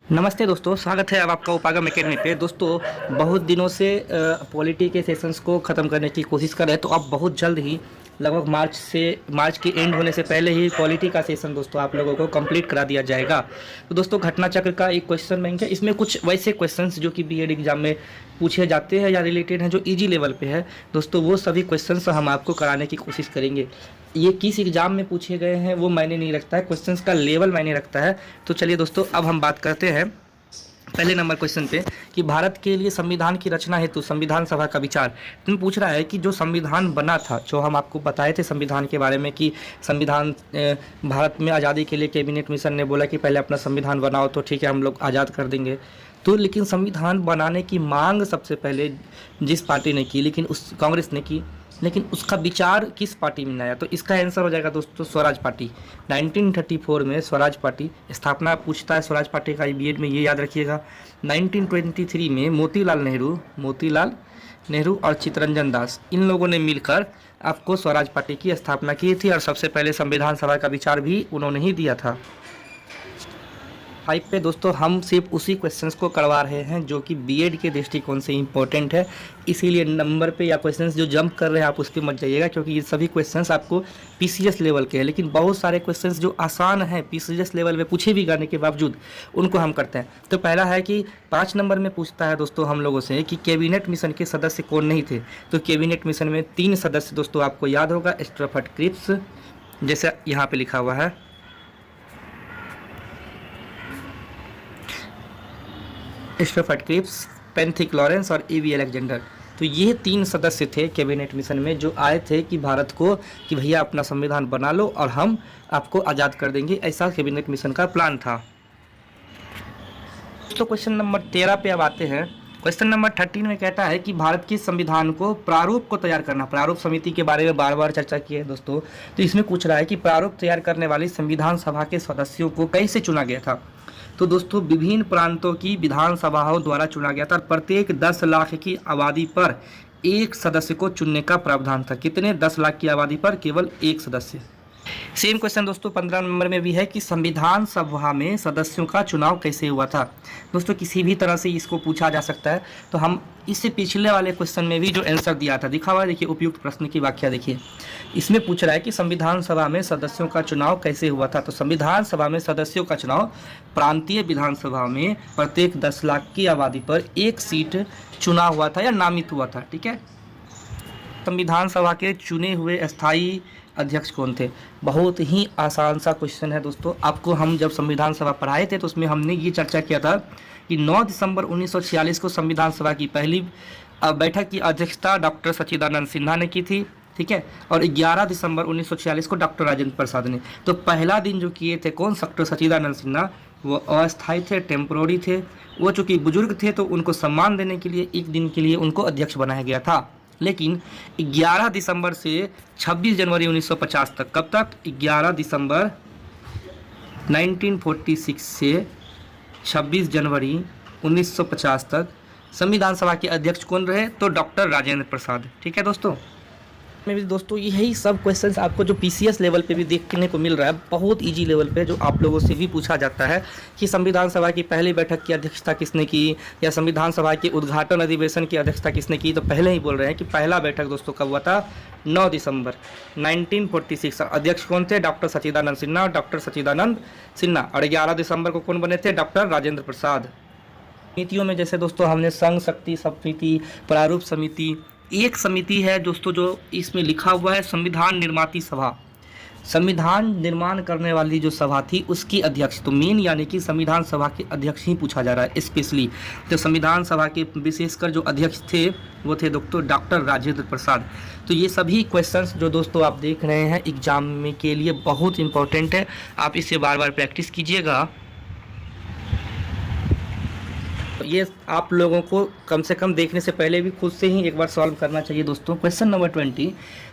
नमस्ते दोस्तों, स्वागत है अब आपका उपागम एकेडमी पे। दोस्तों, बहुत दिनों से पॉलिटी के सेशंस को ख़त्म करने की कोशिश कर रहे हैं, तो अब बहुत जल्द ही लगभग मार्च के एंड होने से पहले ही पॉलिटी का सेशन दोस्तों आप लोगों को कंप्लीट करा दिया जाएगा। तो दोस्तों, घटना चक्र का एक क्वेश्चन बैंक है, इसमें कुछ वैसे क्वेश्चंस जो कि बीएड एग्जाम में पूछे जाते हैं या रिलेटेड हैं, जो ईजी लेवल पे है दोस्तों, वो सभी क्वेश्चंस हम आपको कराने की कोशिश करेंगे। ये किस एग्ज़ाम में पूछे गए हैं वो मायने नहीं रखता है, क्वेश्चंस का लेवल मायने रखता है। तो चलिए दोस्तों, अब हम बात करते हैं पहले नंबर क्वेश्चन पे कि भारत के लिए संविधान की रचना हेतु संविधान सभा का विचार। तुम पूछ रहा है कि जो संविधान बना था, जो हम आपको बताए थे संविधान के बारे में कि संविधान भारत में आज़ादी के लिए कैबिनेट मिशन ने बोला कि पहले अपना संविधान बनाओ तो ठीक है हम लोग आज़ाद कर देंगे। तो लेकिन संविधान बनाने की मांग सबसे पहले जिस पार्टी ने की, लेकिन उस कांग्रेस ने की, लेकिन उसका विचार किस पार्टी में आया? तो इसका आंसर हो जाएगा दोस्तों स्वराज पार्टी। 1934 में स्वराज पार्टी स्थापना पूछता है स्वराज पार्टी का बीएड में, ये याद रखिएगा। 1923 में मोतीलाल नेहरू और चित्तरंजन दास, इन लोगों ने मिलकर आपको स्वराज पार्टी की स्थापना की थी और सबसे पहले संविधान सभा का विचार भी उन्होंने ही दिया था। 5 पे दोस्तों हम सिर्फ उसी क्वेश्चंस को करवा रहे हैं जो कि बीएड के दृष्टिकोण से इम्पोर्टेंट है, इसीलिए नंबर पे या क्वेश्चंस जो जंप कर रहे हैं आप उस पर मत जाइएगा, क्योंकि ये सभी क्वेश्चंस आपको पीसीएस लेवल के हैं। लेकिन बहुत सारे क्वेश्चंस जो आसान हैं पीसीएस लेवल में पूछे भी जाने के बावजूद, उनको हम करते हैं। तो पहला है कि 5 नंबर में पूछता है दोस्तों हम लोगों से कि कैबिनेट मिशन के सदस्य कौन नहीं थे। तो कैबिनेट मिशन में 3 सदस्य दोस्तों आपको याद होगा, स्टफर्ड क्रिप्स, जैसे यहाँ पे लिखा हुआ है, स्टफर्ड क्रिप्स, पेंथिक लॉरेंस और एवी अलेक्जेंडर। तो ये 3 सदस्य थे कैबिनेट मिशन में जो आए थे कि भारत को कि भैया अपना संविधान बना लो और हम आपको आज़ाद कर देंगे, ऐसा कैबिनेट मिशन का प्लान था। तो क्वेश्चन नंबर 13 पे अब आते हैं। क्वेश्चन नंबर 13 में कहता है कि भारत के संविधान को प्रारूप को तैयार करना, प्रारूप समिति के बारे में बार बार चर्चा की है दोस्तों। तो इसमें पूछ रहा है कि प्रारूप तैयार करने वाली संविधान सभा के सदस्यों को कैसे चुना गया था। तो दोस्तों, विभिन्न प्रांतों की विधानसभाओं द्वारा चुना गया था और प्रत्येक 10 लाख की आबादी पर एक सदस्य को चुनने का प्रावधान था। कितने? 10 लाख की आबादी पर केवल एक सदस्य। सेम क्वेश्चन दोस्तों 15 नंबर में भी है कि संविधान सभा में सदस्यों का चुनाव कैसे हुआ था। दोस्तों, किसी भी तरह से इसको पूछा जा सकता है। तो हम इससे पिछले वाले क्वेश्चन में भी जो आंसर दिया था दिखा हुआ है, देखिए उपयुक्त प्रश्न की व्याख्या देखिए। इसमें पूछ रहा है कि संविधान सभा में सदस्यों का चुनाव कैसे हुआ था। तो संविधान सभा में सदस्यों का चुनाव प्रांतीय विधानसभा में प्रत्येक 10 लाख की आबादी पर एक सीट चुना हुआ था या नामित हुआ था। ठीक है। संविधान सभा के चुने हुए अस्थायी अध्यक्ष कौन थे? बहुत ही आसान सा क्वेश्चन है दोस्तों। आपको हम जब संविधान सभा पढ़ाए थे तो उसमें हमने ये चर्चा किया था कि 9 दिसंबर 1946 को संविधान सभा की पहली बैठक की अध्यक्षता डॉक्टर सच्चिदानंद सिन्हा ने की थी। ठीक है। और 11 दिसंबर 1946 को डॉक्टर राजेंद्र प्रसाद ने। तो पहला दिन जो किए थे कौन? डॉक्टर सच्चिदानंद सिन्हा। वो अस्थायी थे, टेम्पोररी थे। वो चूँकि बुजुर्ग थे तो उनको सम्मान देने के लिए एक दिन के लिए उनको अध्यक्ष बनाया गया था। लेकिन 11 दिसंबर से 26 जनवरी 1950 तक, कब तक? 11 दिसंबर 1946 से 26 जनवरी 1950 तक संविधान सभा के अध्यक्ष कौन रहे? तो डॉक्टर राजेंद्र प्रसाद। ठीक है दोस्तों। में भी दोस्तों यही सब क्वेश्चंस आपको जो पीसीएस लेवल पे भी देखने को मिल रहा है, बहुत इजी लेवल पे, जो आप लोगों से भी पूछा जाता है कि संविधान सभा की पहली बैठक की अध्यक्षता किसने की या संविधान सभा के उद्घाटन अधिवेशन की अध्यक्षता किसने की। तो पहले ही बोल रहे हैं कि पहला बैठक दोस्तों कब हुआ था? 9 दिसंबर 1946। अध्यक्ष कौन थे? डॉक्टर सच्चिदानंद सिन्हा और डॉक्टर सच्चिदानंद सिन्हा। और 11 दिसंबर को कौन बने थे? डॉक्टर राजेंद्र प्रसाद। समितियों में जैसे दोस्तों हमने संघ शक्ति समिति, प्रारूप समिति, एक समिति है दोस्तों जो इसमें लिखा हुआ है संविधान निर्माती सभा। संविधान निर्माण करने वाली जो सभा थी उसकी अध्यक्ष, तो मेन यानी कि संविधान सभा के अध्यक्ष ही पूछा जा रहा है स्पेशली। तो संविधान सभा के विशेषकर जो अध्यक्ष थे वो थे दोस्तों डॉक्टर राजेंद्र प्रसाद। तो ये सभी क्वेश्चंस जो दोस्तों आप देख रहे हैं एग्जाम में के लिए बहुत इंपॉर्टेंट है, आप इसे बार बार प्रैक्टिस कीजिएगा। ये आप लोगों को कम से कम देखने से पहले भी खुद से ही एक बार सॉल्व करना चाहिए दोस्तों। क्वेश्चन नंबर 20,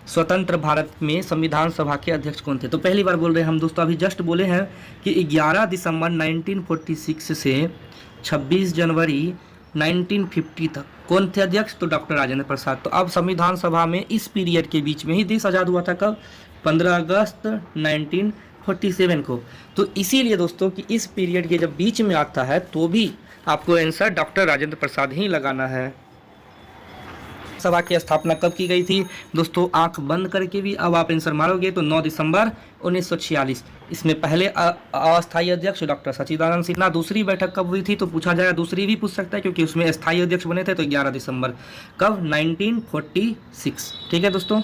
स्वतंत्र भारत में संविधान सभा के अध्यक्ष कौन थे? तो पहली बार बोल रहे हैं हम दोस्तों, अभी जस्ट बोले हैं कि 11 दिसंबर 1946 से 26 जनवरी 1950 तक कौन थे अध्यक्ष? तो डॉक्टर राजेंद्र प्रसाद। तो अब संविधान सभा में इस पीरियड के बीच में ही देश आज़ाद हुआ था। कब? 15 अगस्त 47 को। तो इसीलिए दोस्तों कि इस पीरियड के जब बीच में आता है तो भी आपको आंसर डॉक्टर राजेंद्र प्रसाद ही लगाना है। सभा की स्थापना कब की गई थी दोस्तों? आंख बंद करके भी अब आप आंसर मारोगे तो 9 दिसंबर 1946। इसमें पहले अस्थायी अध्यक्ष डॉक्टर सच्चिदानंद सिन्हा। दूसरी बैठक कब हुई थी तो पूछा जाएगा, दूसरी भी पूछ सकता है क्योंकि उसमें अस्थायी अध्यक्ष बने थे, तो 11 दिसंबर कब? 1946। ठीक है दोस्तों।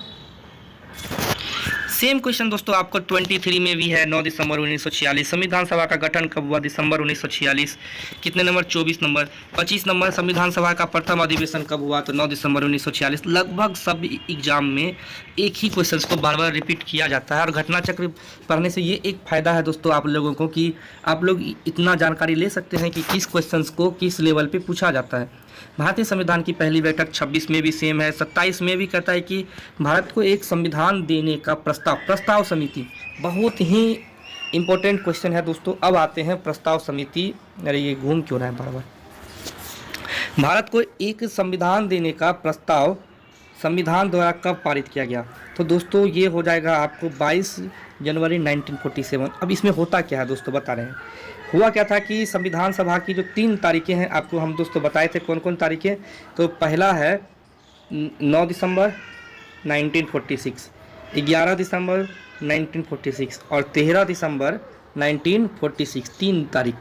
सेम क्वेश्चन दोस्तों आपको 23 में भी है, 9 दिसंबर 1946। संविधान सभा का गठन कब हुआ? दिसंबर 1946। कितने नंबर? 24 नंबर। 25 नंबर संविधान सभा का प्रथम अधिवेशन कब हुआ? तो 9 दिसंबर 1946। लगभग सब एग्जाम में एक ही क्वेश्चन को बार बार रिपीट किया जाता है, और घटना चक्र पढ़ने से ये एक फ़ायदा है दोस्तों आप लोगों को कि आप लोग इतना जानकारी ले सकते हैं कि किस क्वेश्चन को किस लेवल पर पूछा जाता है। भारतीय संविधान की पहली बैठक 26 में भी सेम है। 27 में भी कहता है कि भारत को एक संविधान देने का प्रस्ताव समिति, बहुत ही इंपॉर्टेंट क्वेश्चन है दोस्तों। अब आते हैं प्रस्ताव समिति। अरे ये घूम क्यों रहा है बार बार। भारत को एक संविधान देने का प्रस्ताव संविधान द्वारा कब पारित किया गया? तो दोस्तों ये हो जाएगा आपको 22 जनवरी 1947। अब इसमें होता क्या है दोस्तों बता रहे हैं। हुआ क्या था कि संविधान सभा की जो 3 तारीखें हैं आपको हम दोस्तों बताए थे कौन कौन तारीखें। तो पहला है 9 दिसंबर 1946, 11 दिसंबर 1946 और 13 दिसंबर 1946। 3 तारीख,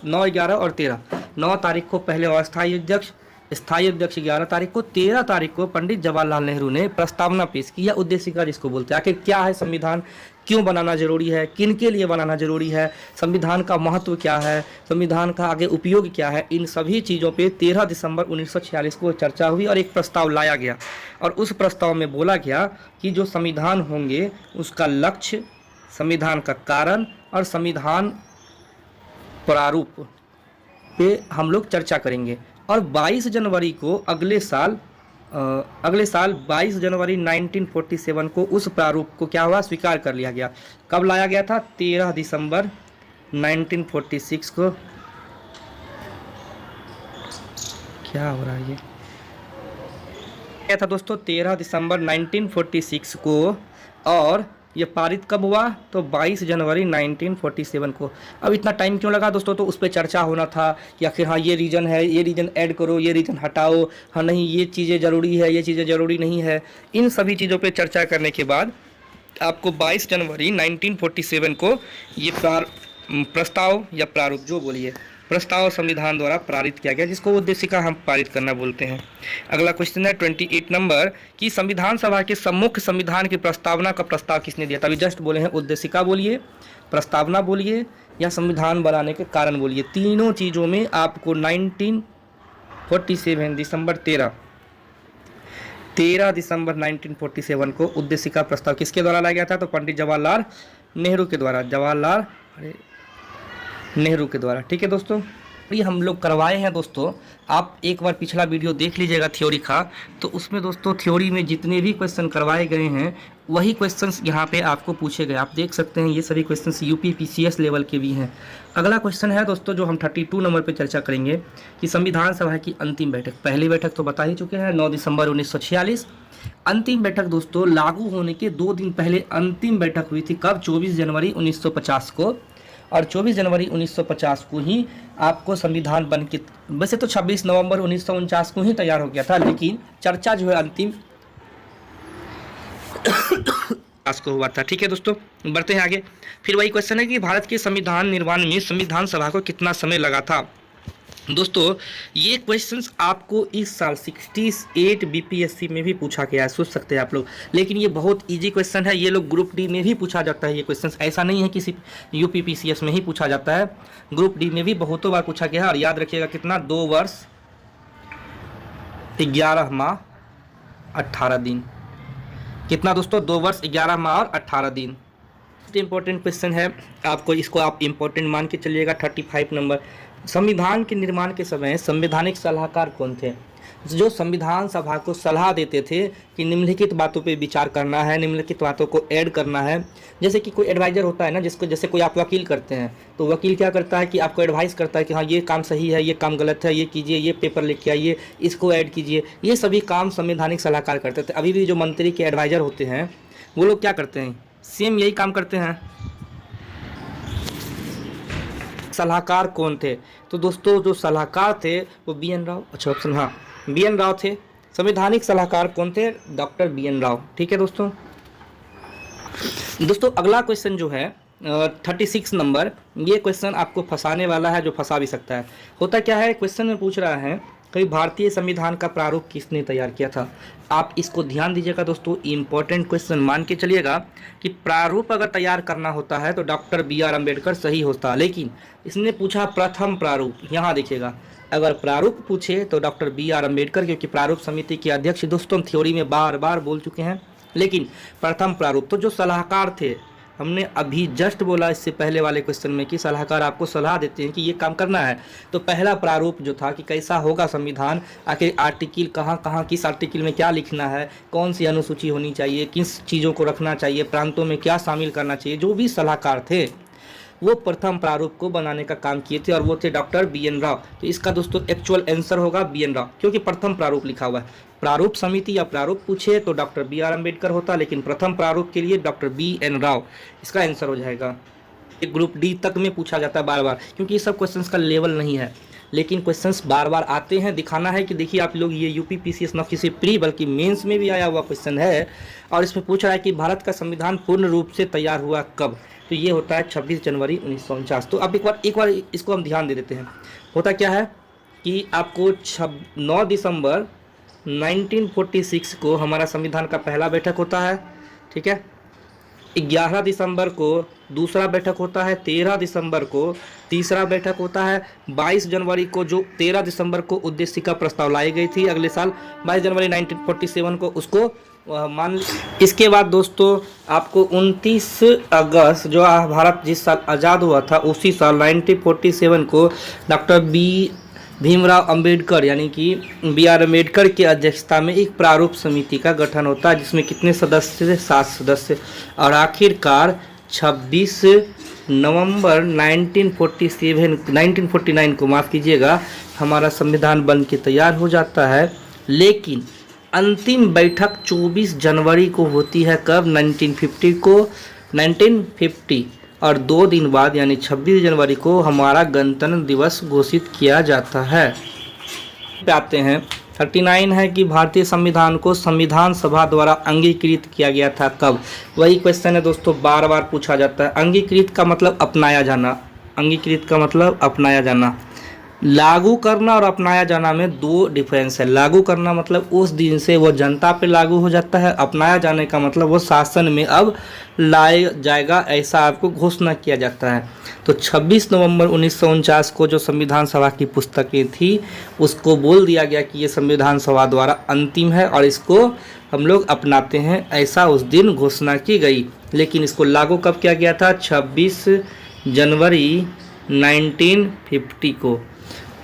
9, 11 और 13। 9 तारीख को पहले अस्थायी अध्यक्ष, स्थायी अध्यक्ष 11 तारीख को। 13 तारीख को पंडित जवाहरलाल नेहरू ने प्रस्तावना पेश की, या उद्देशिका जिसको बोलते हैं। आखिर क्या है संविधान, क्यों बनाना जरूरी है, किन के लिए बनाना जरूरी है, संविधान का महत्व क्या है, संविधान का आगे उपयोग क्या है, इन सभी चीज़ों पे 13 दिसंबर 1946 को चर्चा हुई और एक प्रस्ताव लाया गया। और उस प्रस्ताव में बोला गया कि जो संविधान होंगे उसका लक्ष्य, संविधान का कारण और संविधान प्रारूप पे हम लोग चर्चा करेंगे। और 22 जनवरी को अगले साल 22 जनवरी 1947 को उस प्रारूप को क्या हुआ? स्वीकार कर लिया गया। कब लाया गया था? 13 दिसंबर 1946 को। क्या हो रहा है ये? क्या था दोस्तों? 13 दिसंबर 1946 को। और ये पारित कब हुआ? तो 22 जनवरी 1947 को। अब इतना टाइम क्यों लगा दोस्तों? तो उस पर चर्चा होना था कि आखिर हाँ ये रीजन है, ये रीजन ऐड करो, ये रीजन हटाओ, हाँ नहीं ये चीज़ें ज़रूरी है, ये चीज़ें ज़रूरी नहीं है। इन सभी चीज़ों पे चर्चा करने के बाद आपको 22 जनवरी 1947 को ये प्रस्ताव या प्रारूप जो बोलिए, प्रस्ताव संविधान द्वारा पारित किया गया, जिसको उद्देशिका हम पारित करना बोलते हैं। अगला क्वेश्चन है 28 नंबर कि संविधान सभा के सम्मुख संविधान की प्रस्तावना का प्रस्ताव किसने दिया? तभी जस्ट बोले हैं उद्देशिका बोलिए, प्रस्तावना बोलिए या संविधान बनाने के कारण बोलिए। तीनों चीज़ों में आपको 1947 दिसंबर 13 दिसंबर 1947 को उद्देशिका प्रस्ताव किसके द्वारा लाया गया था? तो पंडित जवाहरलाल नेहरू के द्वारा। ठीक है दोस्तों, ये हम लोग करवाए हैं दोस्तों। आप एक बार पिछला वीडियो देख लीजिएगा थ्योरी का, तो उसमें दोस्तों थ्योरी में जितने भी क्वेश्चन करवाए गए हैं वही क्वेश्चंस यहाँ पे आपको पूछे गए। आप देख सकते हैं ये सभी क्वेश्चंस यूपी पीसीएस लेवल के भी हैं। अगला क्वेश्चन है दोस्तों जो हम 32 नंबर पे चर्चा करेंगे कि संविधान सभा की अंतिम बैठक। पहली बैठक तो बता ही चुके हैं 9 दिसंबर 1946। अंतिम बैठक दोस्तों लागू होने के 2 दिन पहले अंतिम बैठक हुई थी। कब? 24 जनवरी 1950 को। और 24 जनवरी 1950 को ही आपको संविधान बन के, वैसे तो 26 नवंबर 1949 को ही तैयार हो गया था, लेकिन चर्चा जो है अंतिम को हुआ था। ठीक है दोस्तों, बढ़ते हैं आगे। फिर वही क्वेश्चन है कि भारत के संविधान निर्माण में संविधान सभा को कितना समय लगा था? दोस्तों ये क्वेश्चंस आपको इस साल 68 बीपीएससी में भी पूछा गया है, सोच सकते हैं आप लोग। लेकिन ये बहुत इजी क्वेश्चन है, ये लोग ग्रुप डी में भी पूछा जाता है। ये क्वेश्चंस ऐसा नहीं है कि सिर्फ यूपी पीसीएस में ही पूछा जाता है, ग्रुप डी में भी बहुतों बार पूछा गया है। और याद रखिएगा कितना? 2 वर्ष 11 माह 18 दिन। कितना दोस्तों? 2 वर्ष 11 माह और 18 दिन। इंपॉर्टेंट क्वेश्चन है, आपको इसको आप इंपॉर्टेंट मान के चलिएगा। 35 नंबर, संविधान के निर्माण के समय संवैधानिक सलाहकार कौन थे? जो संविधान सभा को सलाह देते थे कि निम्नलिखित बातों पे विचार करना है, निम्नलिखित बातों को ऐड करना है। जैसे कि कोई एडवाइजर होता है ना, जिसको जैसे कोई आप वकील करते हैं, तो वकील क्या करता है कि आपको एडवाइस करता है कि हाँ ये काम सही है, ये काम गलत है, ये कीजिए, ये पेपर लेके आइए, इसको ऐड कीजिए। ये सभी काम संवैधानिक सलाहकार करते थे। अभी भी जो मंत्री के एडवाइजर होते हैं वो लोग क्या करते हैं? सेम यही काम करते हैं। सलाहकार कौन थे? तो दोस्तों जो सलाहकार थे वो बी एन राव, अच्छा ऑप्शन हाँ बी एन राव थे। संवैधानिक सलाहकार कौन थे? Doctor B N Rao. ठीक है दोस्तों। दोस्तों अगला क्वेश्चन जो है 36 नंबर, ये क्वेश्चन आपको फंसाने वाला है, जो फंसा भी सकता है। होता क्या है, क्वेश्चन में पूछ रहा है कि भारतीय संविधान का प्रारूप किसने तैयार किया था। आप इसको ध्यान दीजिएगा दोस्तों, इंपॉर्टेंट क्वेश्चन मान के चलिएगा कि प्रारूप अगर तैयार करना होता है तो डॉक्टर बी आर अम्बेडकर सही होता, लेकिन इसने पूछा प्रथम प्रारूप। यहाँ देखिएगा, अगर प्रारूप पूछे तो डॉक्टर बी आर अम्बेडकर, क्योंकि प्रारूप समिति के अध्यक्ष दोस्तों हम थ्योरी में बार बार बोल चुके हैं। लेकिन प्रथम प्रारूप तो जो सलाहकार थे, हमने अभी जस्ट बोला इससे पहले वाले क्वेश्चन में कि सलाहकार आपको सलाह देते हैं कि ये काम करना है। तो पहला प्रारूप जो था कि कैसा होगा संविधान, आखिर आर्टिकल कहाँ कहाँ किस आर्टिकल में क्या लिखना है, कौन सी अनुसूची होनी चाहिए, किस चीज़ों को रखना चाहिए, प्रांतों में क्या शामिल करना चाहिए, जो भी सलाहकार थे वो प्रथम प्रारूप को बनाने का काम किए थे, और वो थे डॉक्टर बी एन राव। तो इसका दोस्तों एक्चुअल आंसर होगा बी एन राव, क्योंकि प्रथम प्रारूप लिखा हुआ है। प्रारूप समिति या प्रारूप पूछे तो डॉक्टर बी आर अम्बेडकर होता, लेकिन प्रथम प्रारूप के लिए डॉक्टर बी एन राव इसका आंसर हो जाएगा। ग्रुप डी तक में पूछा जाता है बार बार, क्योंकि ये सब क्वेश्चंस का लेवल नहीं है, लेकिन क्वेश्चंस बार बार आते हैं। दिखाना है कि देखिए आप लोग, ये यूपी पीसीएस न किसी प्री बल्कि मेंस में भी आया हुआ क्वेश्चन है, और इसमें पूछ रहा है कि भारत का संविधान पूर्ण रूप से तैयार हुआ कब। तो ये होता है 26 जनवरी 1949। तो अब एक बार इसको हम ध्यान दे देते हैं। होता क्या है कि आपको 9 दिसंबर 1946 को हमारा संविधान का पहला बैठक होता है, ठीक है। 11 दिसंबर को दूसरा बैठक होता है, 13 दिसंबर को तीसरा बैठक होता है, 22 जनवरी को जो 13 दिसंबर को उद्देशिका प्रस्ताव लाई गई थी अगले साल 22 जनवरी 1947 को उसको मान। इसके बाद दोस्तों आपको 29 अगस्त जो भारत जिस साल आज़ाद हुआ था उसी साल 1947 को डॉक्टर भीमराव अंबेडकर यानी कि बी आर अम्बेडकर की अध्यक्षता में एक प्रारूप समिति का गठन होता है, जिसमें कितने सदस्य थे? 7 सदस्य। और आखिरकार 26 नवंबर 1949 को माफ़ कीजिएगा, हमारा संविधान बन के तैयार हो जाता है। लेकिन अंतिम बैठक 24 जनवरी को होती है, कब? 1950 और 2 दिन बाद यानी 26 जनवरी को हमारा गणतंत्र दिवस घोषित किया जाता है। पे आते हैं 39 है कि भारतीय संविधान को संविधान सभा द्वारा अंगीकृत किया गया था कब। वही क्वेश्चन है दोस्तों, बार बार पूछा जाता है। अंगीकृत का मतलब अपनाया जाना, अंगीकृत का मतलब अपनाया जाना। लागू करना और अपनाया जाना में 2 डिफरेंस है। लागू करना मतलब उस दिन से वो जनता पे लागू हो जाता है, अपनाया जाने का मतलब वो शासन में अब लाया जाएगा, ऐसा आपको घोषणा किया जाता है। तो 26 नवंबर 1949 को जो संविधान सभा की पुस्तकें थी उसको बोल दिया गया कि ये संविधान सभा द्वारा अंतिम है और इसको हम लोग अपनाते हैं, ऐसा उस दिन घोषणा की गई। लेकिन इसको लागू कब किया गया था? 26 जनवरी 1950 को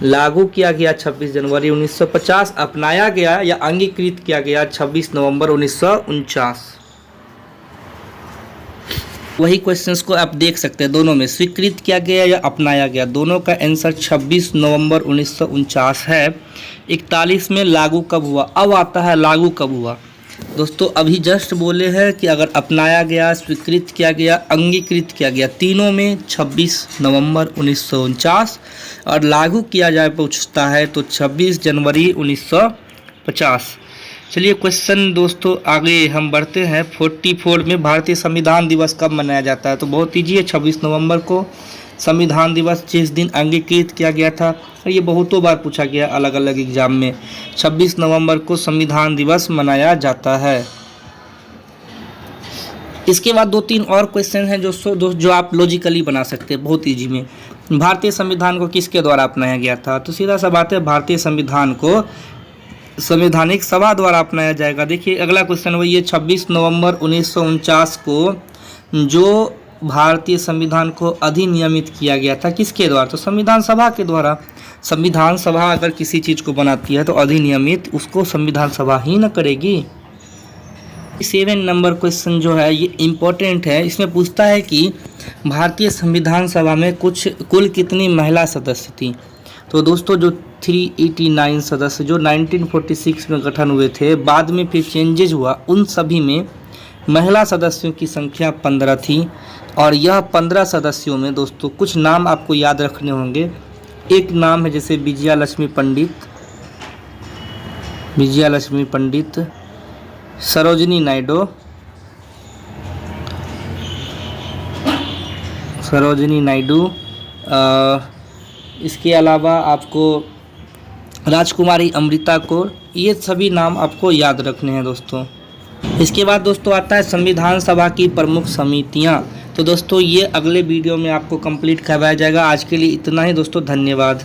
लागू किया गया 26 जनवरी 1950, अपनाया गया या अंगीकृत किया गया 26 नवंबर 1949। वही क्वेश्चंस को आप देख सकते हैं, दोनों में स्वीकृत किया गया या अपनाया गया, दोनों का आंसर 26 नवंबर 1949 है। 41 में लागू कब हुआ, अब आता है लागू कब हुआ। दोस्तों अभी जस्ट बोले हैं कि अगर अपनाया गया, स्वीकृत किया गया, अंगीकृत किया गया, तीनों में 26 नवंबर 1949 और लागू किया जाए पूछता है तो 26 जनवरी 1950। चलिए क्वेश्चन दोस्तों आगे हम बढ़ते हैं। 44 में भारतीय संविधान दिवस कब मनाया जाता है? तो बहुत ईजी है, 26 नवंबर को संविधान दिवस जिस दिन अंगीकृत किया गया था, और ये बहुतों बार पूछा गया अलग अलग एग्जाम में। 26 नवंबर को संविधान दिवस मनाया जाता है। इसके बाद 2-3 और क्वेश्चन हैं जो आप लॉजिकली बना सकते हैं बहुत ईजी में। भारतीय संविधान को किसके द्वारा अपनाया गया था? तो सीधा सा बात है, भारतीय संविधान को संवैधानिक सभा द्वारा अपनाया जाएगा। देखिए अगला क्वेश्चन वही है, 26 नवंबर 1949 को जो भारतीय संविधान को अधिनियमित किया गया था किसके द्वारा? तो संविधान सभा के द्वारा। संविधान सभा अगर किसी चीज़ को बनाती है तो अधिनियमित उसको संविधान सभा ही न करेगी। 7 नंबर क्वेश्चन जो है ये इम्पोर्टेंट है। इसमें पूछता है कि भारतीय संविधान सभा में कुल कितनी महिला सदस्य थी? तो दोस्तों जो 389 सदस्य जो 1946 में गठन हुए थे, बाद में फिर चेंजेज हुआ, उन सभी में महिला सदस्यों की संख्या 15 थी। और यह 15 सदस्यों में दोस्तों कुछ नाम आपको याद रखने होंगे। एक नाम है जैसे विजया लक्ष्मी पंडित, सरोजिनी नायडू, इसके अलावा आपको राजकुमारी अमृता कौर, ये सभी नाम आपको याद रखने हैं दोस्तों। इसके बाद दोस्तों आता है संविधान सभा की प्रमुख समितियां। तो दोस्तों ये अगले वीडियो में आपको कंप्लीट करवाया जाएगा। आज के लिए इतना ही दोस्तों, धन्यवाद।